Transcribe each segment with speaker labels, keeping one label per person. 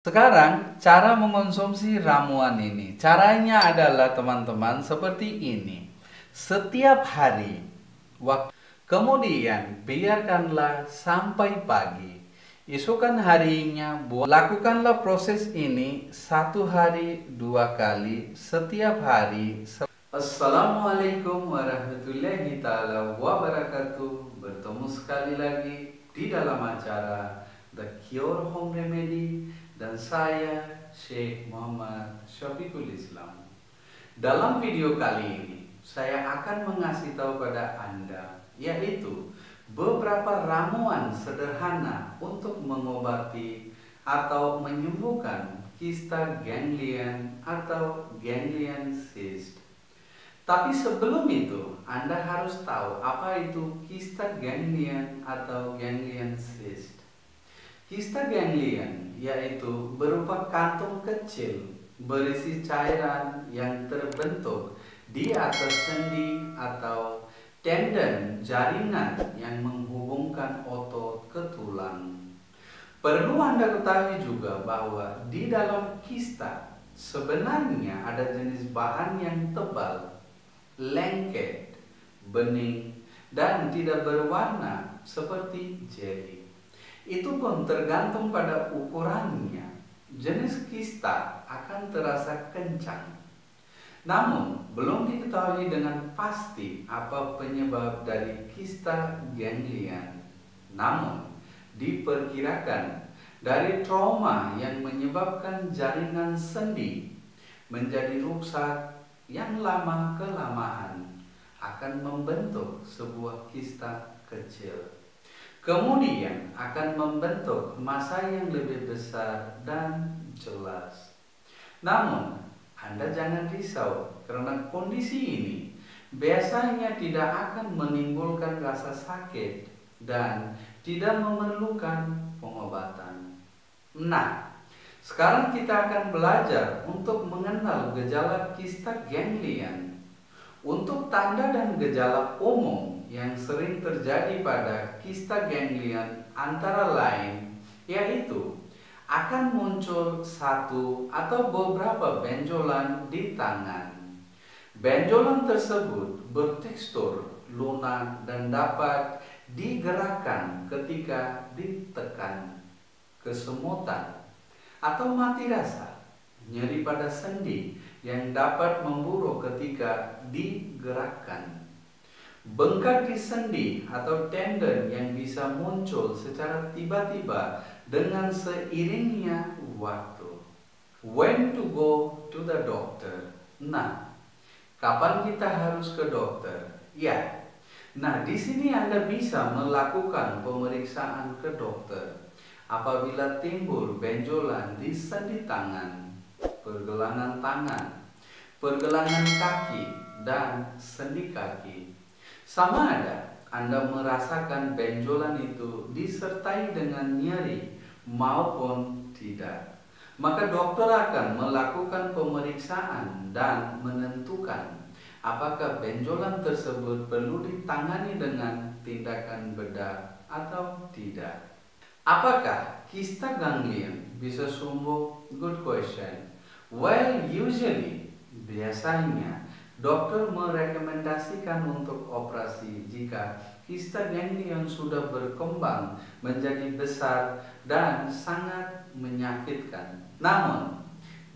Speaker 1: Sekarang cara mengonsumsi ramuan ini. Caranya adalah teman-teman seperti ini. Setiap hari kemudian biarkanlah sampai pagi. Esokan harinya lakukanlah proses ini 1 hari 2 kali setiap hari. Assalamualaikum warahmatullahi taala wabarakatuh. Bertemu sekali lagi di dalam acara The Cure Home Remedy dan saya Syekh Muhammad Syafiqul Islam. Dalam video kali ini saya akan mengasih tahu pada Anda yaitu beberapa ramuan sederhana untuk mengobati atau menyembuhkan kista ganglion atau ganglion cyst. Tapi sebelum itu, Anda harus tahu apa itu kista ganglion atau ganglion cyst. Kista ganglion yaitu berupa kantung kecil berisi cairan yang terbentuk di atas sendi atau tendon jaringan yang menghubungkan otot ke tulang. Perlu Anda ketahui juga bahwa di dalam kista sebenarnya ada jenis bahan yang tebal, lengket, bening, dan tidak berwarna seperti jeli. Itu pun tergantung pada ukurannya. Jenis kista akan terasa kencang. Namun, belum diketahui dengan pasti apa penyebab dari kista ganglion. Namun, diperkirakan dari trauma yang menyebabkan jaringan sendi menjadi rusak yang lama-kelamaan akan membentuk sebuah kista kecil. Kemudian akan membentuk massa yang lebih besar dan jelas. Namun, Anda jangan risau karena kondisi ini biasanya tidak akan menimbulkan rasa sakit dan tidak memerlukan pengobatan. Nah, sekarang kita akan belajar untuk mengenal gejala kista ganglion. Untuk tanda dan gejala umum yang sering terjadi pada kista ganglion antara lain yaitu akan muncul satu atau beberapa benjolan di tangan. Benjolan tersebut bertekstur lunak dan dapat digerakkan ketika ditekan. Kesemutan atau mati rasa, nyeri pada sendi yang dapat memburuk ketika digerakkan. Bengkak di sendi atau tendon yang bisa muncul secara tiba-tiba dengan seiringnya waktu. When to go to the doctor? Nah, kapan kita harus ke dokter? Ya. Nah, di sini Anda bisa melakukan pemeriksaan ke dokter apabila timbul benjolan di sendi tangan, pergelangan tangan, pergelangan kaki, dan sendi kaki. Sama ada Anda merasakan benjolan itu disertai dengan nyeri maupun tidak. Maka dokter akan melakukan pemeriksaan dan menentukan apakah benjolan tersebut perlu ditangani dengan tindakan bedah atau tidak. Apakah kista ganglion bisa sembuh? Good question. Well, usually, biasanya dokter merekomendasikan untuk operasi jika kista ganglion sudah berkembang menjadi besar dan sangat menyakitkan. Namun,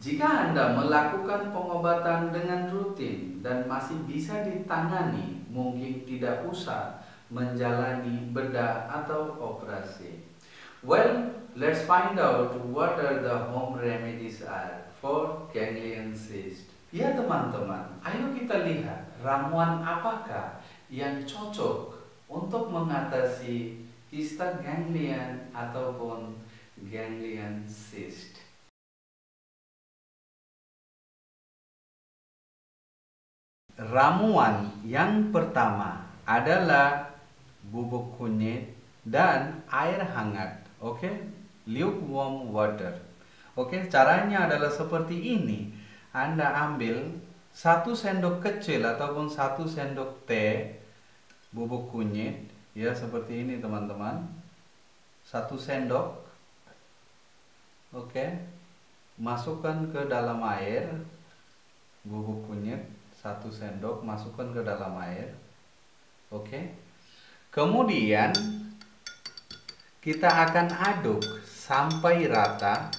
Speaker 1: jika Anda melakukan pengobatan dengan rutin dan masih bisa ditangani, mungkin tidak usah menjalani bedah atau operasi. Well, let's find out what are the home remedies are for ganglion cyst. Ya teman-teman, ayo kita lihat ramuan apakah yang cocok untuk mengatasi kista ganglion ataupun ganglion cyst. Ramuan yang pertama adalah bubuk kunyit dan air hangat. Oke, lukewarm water. Oke, caranya adalah seperti ini. Anda ambil 1 sendok kecil ataupun 1 sendok teh bubuk kunyit, ya seperti ini teman-teman. 1 sendok. Oke, masukkan ke dalam air bubuk kunyit 1 sendok, masukkan ke dalam air. Oke, kemudian kita akan aduk sampai rata.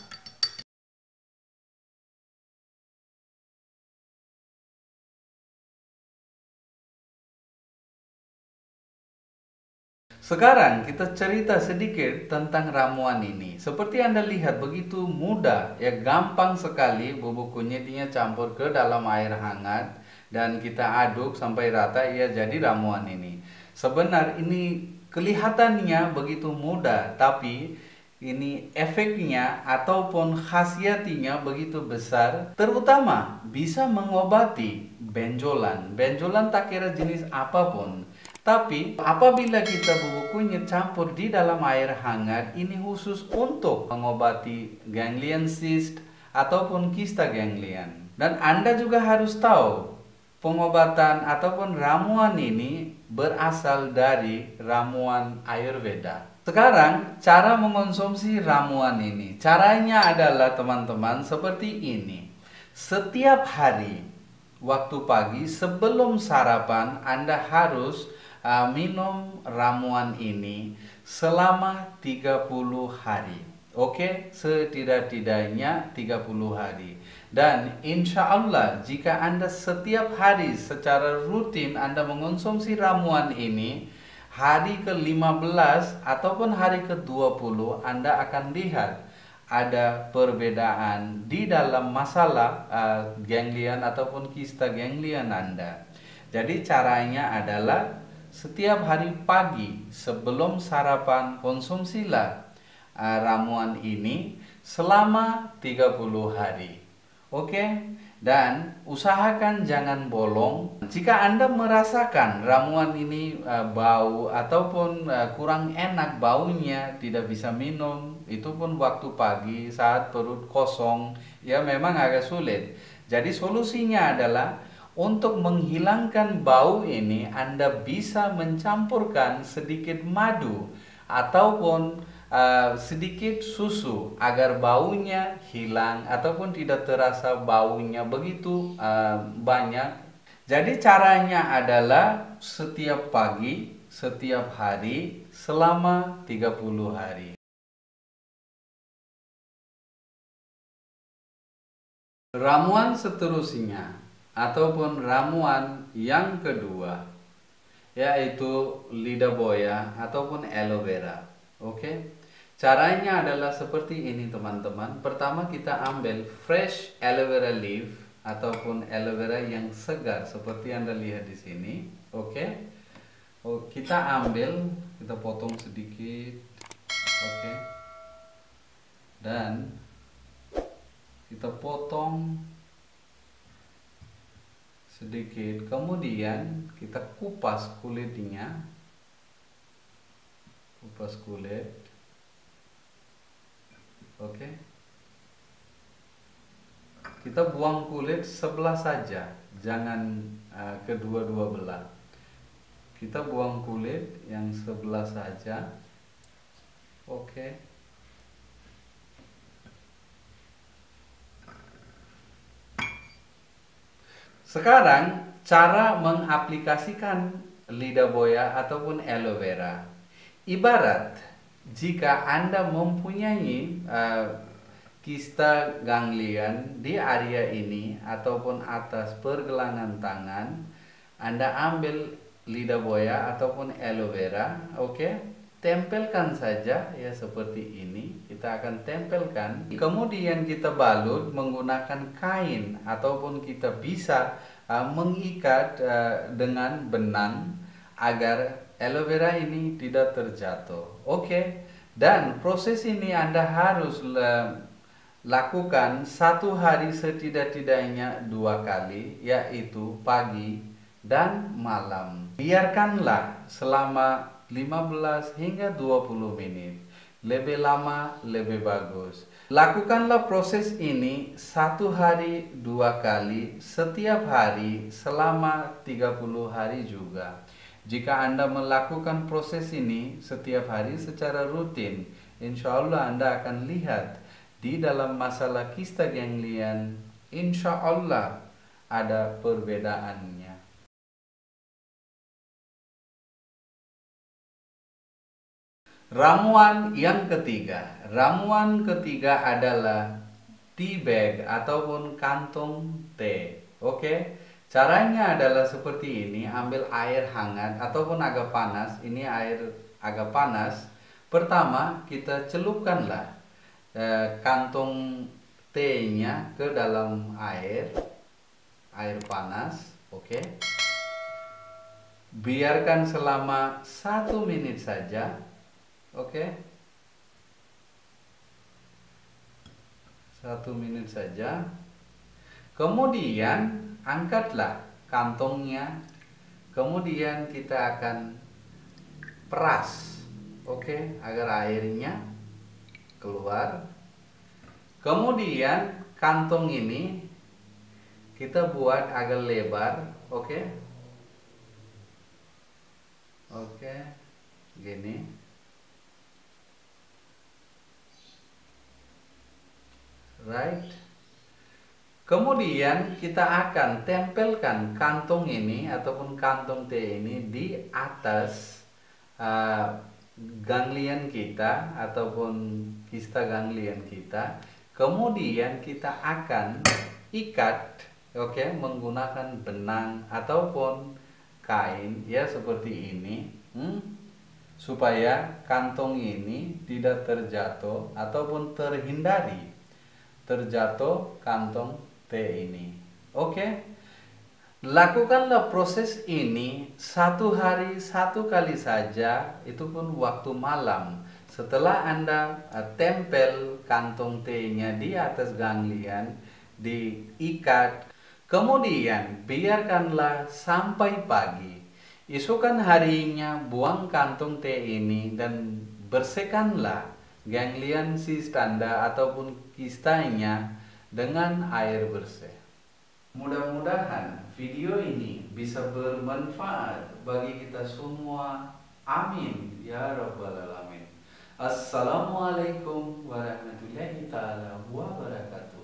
Speaker 1: Sekarang kita cerita sedikit tentang ramuan ini. Seperti Anda lihat, begitu mudah, ya, gampang sekali bubuk kunyitnya campur ke dalam air hangat dan kita aduk sampai rata, ya, jadi ramuan ini. Sebenarnya ini kelihatannya begitu mudah, tapi ini efeknya ataupun khasiatnya begitu besar, terutama bisa mengobati benjolan. Benjolan tak kira jenis apapun. Tapi apabila kita bubuk kunyit campur di dalam air hangat, ini khusus untuk mengobati ganglion cyst ataupun kista ganglion. Dan Anda juga harus tahu, pengobatan ataupun ramuan ini berasal dari ramuan Ayurveda. Sekarang cara mengonsumsi ramuan ini. Caranya adalah teman-teman seperti ini. Setiap hari waktu pagi sebelum sarapan Anda harus minum ramuan ini selama 30 hari. Oke, setidak-tidaknya 30 hari. Dan insya Allah jika Anda setiap hari secara rutin Anda mengonsumsi ramuan ini, hari ke-15 ataupun hari ke-20 Anda akan lihat ada perbedaan di dalam masalah ganglion ataupun kista ganglion Anda. Jadi caranya adalah setiap hari pagi sebelum sarapan konsumsilah ramuan ini selama 30 hari. Oke? Dan usahakan jangan bolong. Jika Anda merasakan ramuan ini bau ataupun kurang enak baunya, tidak bisa minum, itu pun waktu pagi saat perut kosong, ya memang agak sulit. Jadi solusinya adalah untuk menghilangkan bau ini, Anda bisa mencampurkan sedikit madu ataupun sedikit susu agar baunya hilang ataupun tidak terasa baunya begitu banyak. Jadi caranya adalah setiap pagi, setiap hari selama 30 hari. Ramuan seterusnya ataupun ramuan yang kedua yaitu lidah buaya ataupun aloe vera. Oke, caranya adalah seperti ini teman-teman. Pertama kita ambil fresh aloe vera leaf ataupun aloe vera yang segar seperti Anda lihat di sini. Oke, kita ambil, kita potong sedikit. Oke, dan kita potong sedikit, kemudian kita kupas kulitnya, kupas kulit. Oke, kita buang kulit sebelah saja, jangan kedua-dua belah. Kita buang kulit yang sebelah saja. Oke. Sekarang cara mengaplikasikan lidah buaya ataupun aloe vera. Ibarat jika Anda mempunyai kista ganglion di area ini ataupun atas pergelangan tangan, Anda ambil lidah buaya ataupun aloe vera, oke? Tempelkan saja ya seperti ini. Kita akan tempelkan. Kemudian kita balut menggunakan kain ataupun kita bisa mengikat dengan benang agar aloe vera ini tidak terjatuh. Oke. Dan proses ini Anda harus lakukan 1 hari setidak-tidaknya 2 kali, yaitu pagi dan malam. Biarkanlah selama 15 hingga 20 menit. Lebih lama lebih bagus. Lakukanlah proses ini 1 hari 2 kali setiap hari selama 30 hari juga. Jika Anda melakukan proses ini setiap hari secara rutin, insya Allah Anda akan lihat di dalam masalah kista ganglion, insya Allah ada perbedaannya. Ramuan yang ketiga. Ramuan ketiga adalah tea bag ataupun kantong teh. Oke. Caranya adalah seperti ini, ambil air hangat ataupun agak panas. Ini air agak panas. Pertama, kita celupkanlah kantong tehnya ke dalam air panas. Oke. Biarkan selama 1 menit saja. Oke. 1 menit saja. Kemudian angkatlah kantongnya. Kemudian kita akan peras. Oke, agar airnya keluar. Kemudian kantong ini kita buat agak lebar. Oke. Oke. Gini. Right. Kemudian kita akan tempelkan kantong ini ataupun kantong teh ini di atas ganglion kita ataupun kista ganglion kita. Kemudian kita akan ikat, oke, menggunakan benang ataupun kain ya seperti ini, supaya kantong ini tidak terjatuh ataupun terhindari terjatuh kantong teh ini. Oke. Lakukanlah proses ini 1 hari 1 kali saja, itu pun waktu malam. Setelah Anda tempel kantong tehnya di atas ganglion, diikat, kemudian biarkanlah sampai pagi. Esokan harinya buang kantong teh ini dan bersihkanlah ganglion si tanda ataupun kistanya dengan air bersih. Mudah-mudahan video ini bisa bermanfaat bagi kita semua. Amin ya rabbal alamin. Assalamualaikum warahmatullahi taala wabarakatuh.